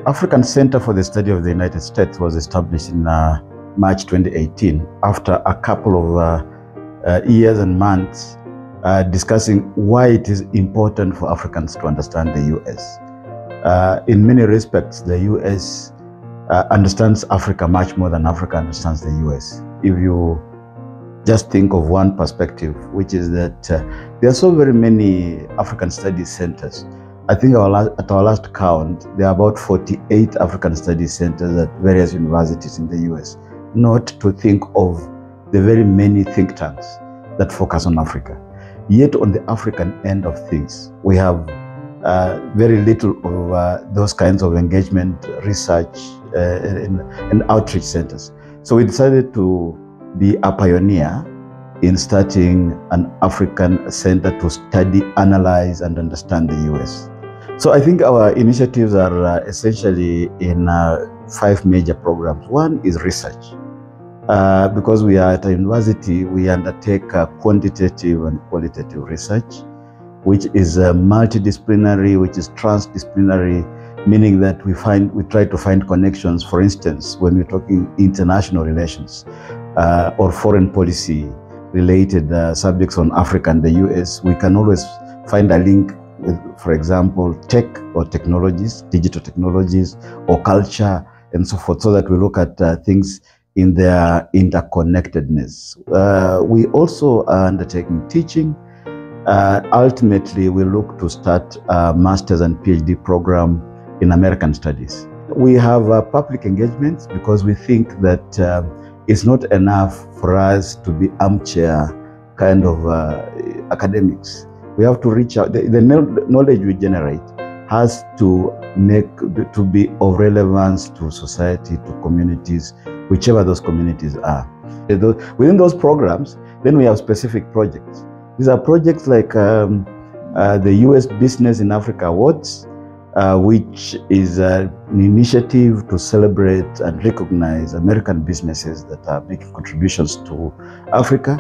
African Center for the Study of the United States was established in March 2018 after a couple of years and months discussing why it is important for Africans to understand the U.S. In many respects, the U.S. Understands Africa much more than Africa understands the U.S. If you just think of one perspective, which is that there are so very many African Studies centers. I think at our last count, there are about 48 African Studies centers at various universities in the U.S., not to think of the very many think tanks that focus on Africa. Yet on the African end of things, we have very little of those kinds of engagement, research, and outreach centers. So we decided to be a pioneer in starting an African center to study, analyze, and understand the U.S. So I think our initiatives are essentially in 5 major programs. One is research. Because we are at a university, we undertake quantitative and qualitative research, which is multidisciplinary, which is transdisciplinary, meaning that we try to find connections. For instance, when we're talking international relations or foreign policy related subjects on Africa and the US, we can always find a link with, for example, tech or technologies, digital technologies, or culture, and so forth, so that we look at things in their interconnectedness. We also are undertaking teaching. Ultimately, we look to start a master's and PhD program in American Studies. We have public engagements because we think that it's not enough for us to be armchair kind of academics. We have to reach out. The knowledge we generate has to be of relevance to society, to communities, whichever those communities are. Within those programs, then we have specific projects. These are projects like the US Business in Africa Awards, which is an initiative to celebrate and recognize American businesses that are making contributions to Africa.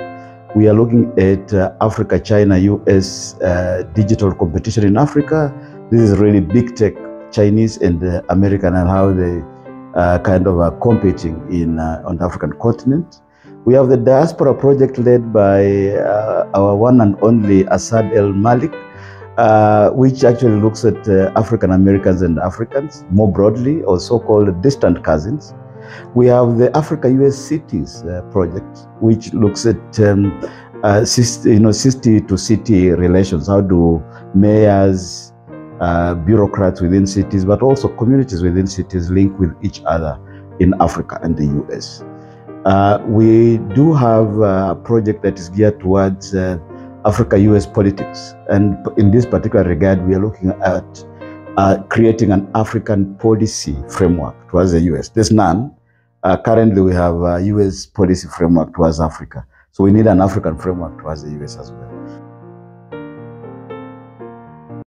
We are looking at Africa-China-US digital competition in Africa. This is really big tech, Chinese and American, and how they kind of are competing on the African continent. We have the Diaspora Project led by our one and only Asad El Malik, which actually looks at African Americans and Africans more broadly, or so-called distant cousins. We have the Africa-US Cities Project, which looks at city-to-city relations. How do mayors, bureaucrats within cities, but also communities within cities link with each other in Africa and the US. We do have a project that is geared towards Africa-US politics. And in this particular regard, we are looking at creating an African policy framework towards the US. There's none. Currently, we have a US policy framework towards Africa. So we need an African framework towards the US as well.